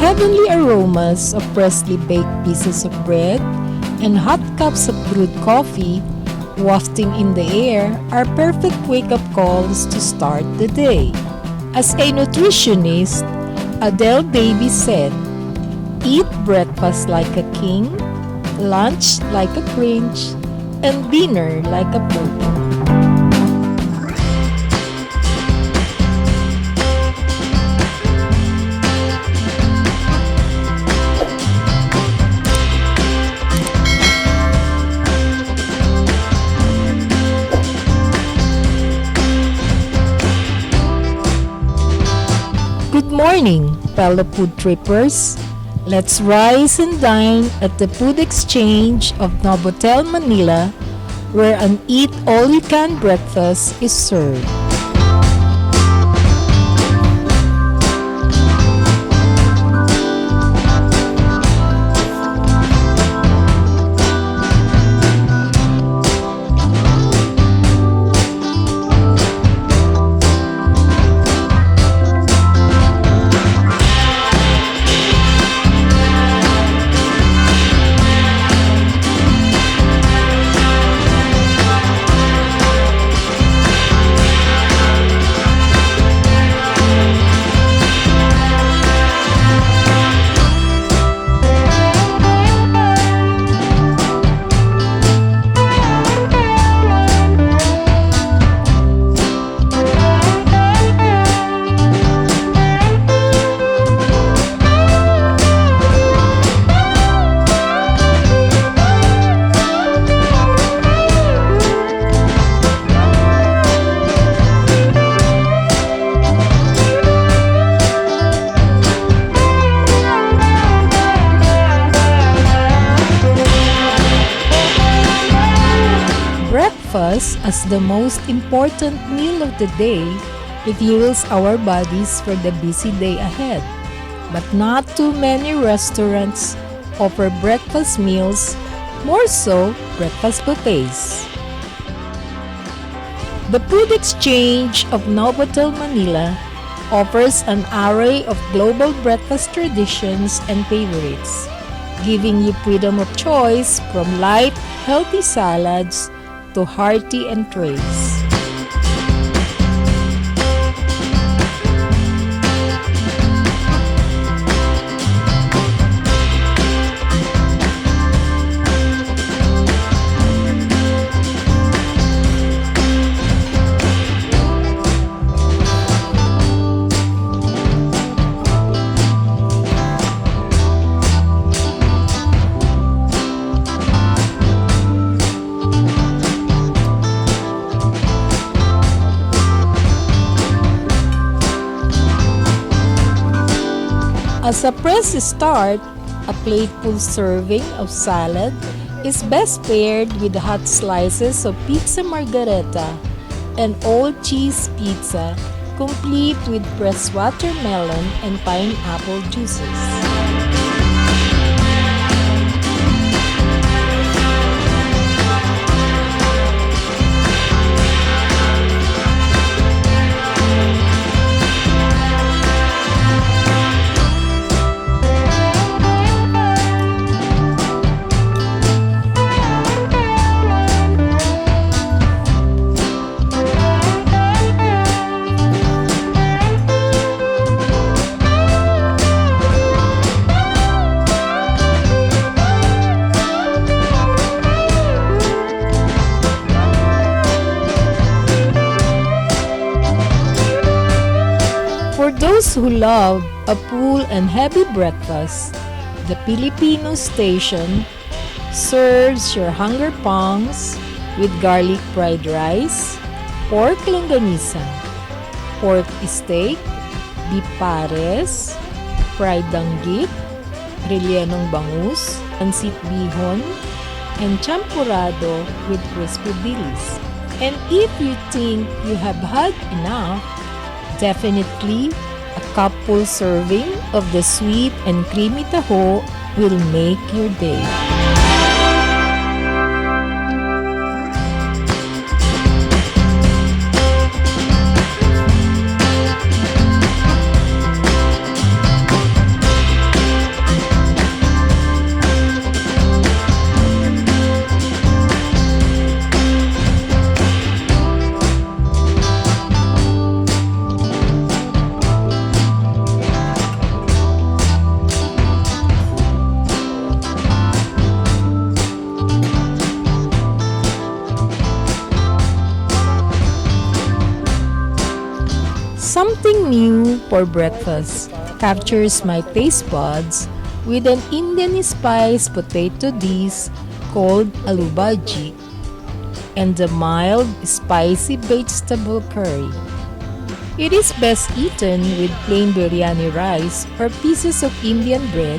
heavenly aromas of freshly baked pieces of bread and hot cups of brewed coffee wafting in the air are perfect wake-up calls to start the day. As a nutritionist, Adelle Davis said, "Eat breakfast like a king, lunch like a prince, and dinner like a pauper." Good morning, fellow food trippers. Let's rise and dine at the food exchange of Novotel Manila, where an eat-all-you-can breakfast is served. Breakfast, as the most important meal of the day, refuels our bodies for the busy day ahead. But not too many restaurants offer breakfast meals, more so breakfast buffets. The food exchange of Novotel Manila offers an array of global breakfast traditions and favorites, giving you freedom of choice from light, healthy salads to hearty entrees. As a press start, a plateful serving of salad is best paired with hot slices of pizza Margherita and all-cheese pizza, complete with fresh watermelon and pineapple juices. For those who love a full and heavy breakfast, the Filipino station serves your hunger pangs with garlic fried rice, pork longganisa, pork steak, beef pares, fried danggit, rellenong bangus, pansit bihon, and champurrado with crispy dilis. And if you think you have had enough, definitely a cupful serving of the sweet and creamy taho will make your day. for breakfast captures my taste buds with an Indian spiced potato dish called aloo bhaji and a mild spicy vegetable curry. It is best eaten with plain biryani rice or pieces of Indian bread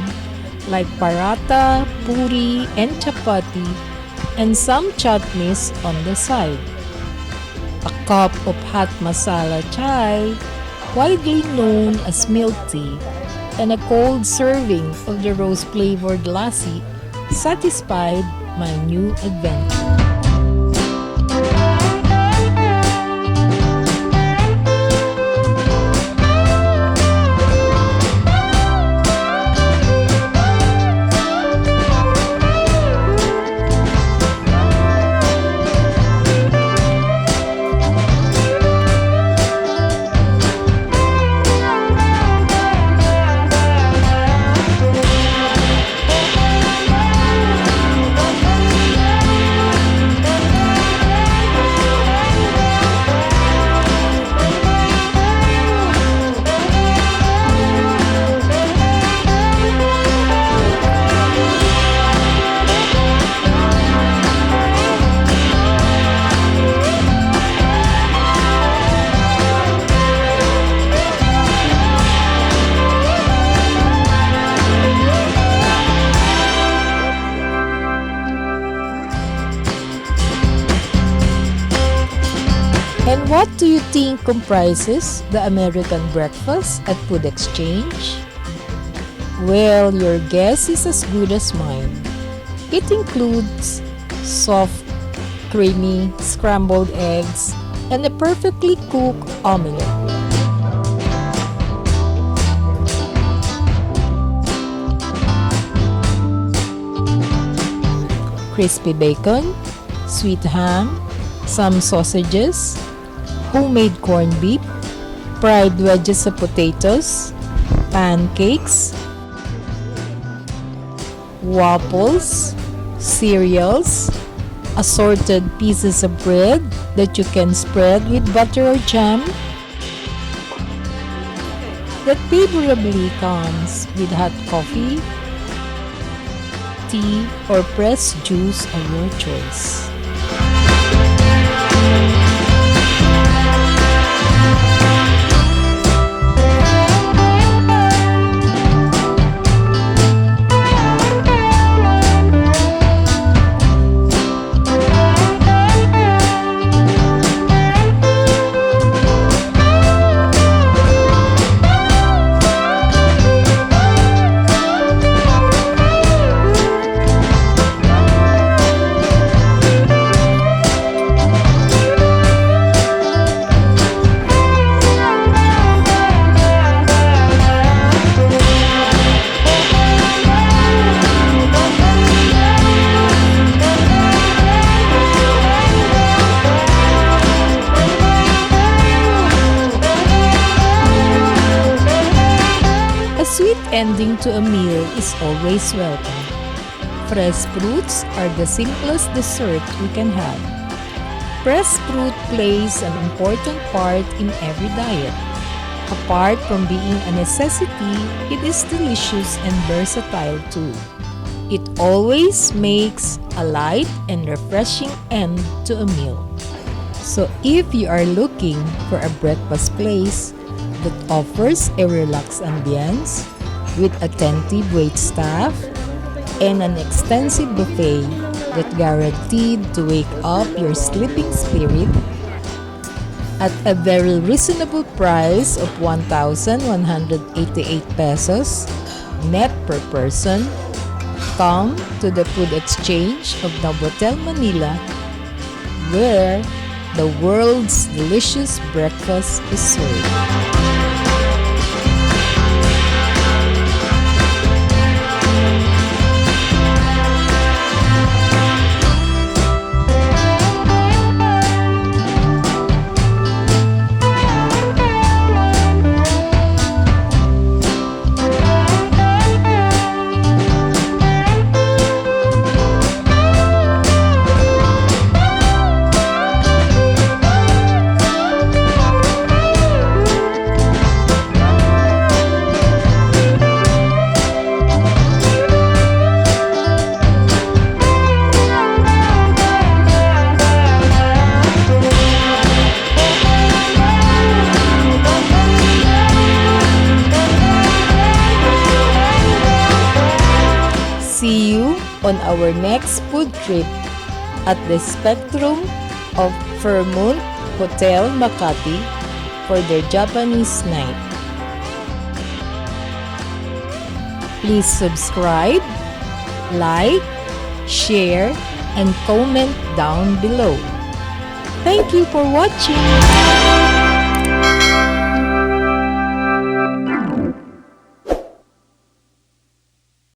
like paratha, puri, and chapati, and some chutneys on the side. A cup of hot masala chai, widely known as milk tea, and a cold serving of the rose-flavored lassi satisfied my new adventure. And what do you think comprises the American breakfast at Food Exchange? Well, your guess is as good as mine. It includes soft, creamy, scrambled eggs, and a perfectly cooked omelette. Crispy bacon, sweet ham, some sausages, homemade corned beef, fried wedges of potatoes, pancakes, waffles, cereals, assorted pieces of bread that you can spread with butter or jam, that favorably comes with hot coffee, tea, or pressed juice of your choice. Sweet ending to a meal is always welcome. Fresh fruits are the simplest dessert we can have. Fresh fruit plays an important part in every diet. Apart from being a necessity, it is delicious and versatile too. It always makes a light and refreshing end to a meal. So if you are looking for a breakfast place that offers a relaxed ambience with attentive waitstaff and an extensive buffet that guaranteed to wake up your sleeping spirit at a very reasonable price of 1,188 pesos net per person, come to the Food Exchange of Novotel Manila, where the world's delicious breakfast is served. See you on our next food trip at the Spectrum of Fairmont Hotel Makati for their Japanese night. Please subscribe, like, share, and comment down below. Thank you for watching!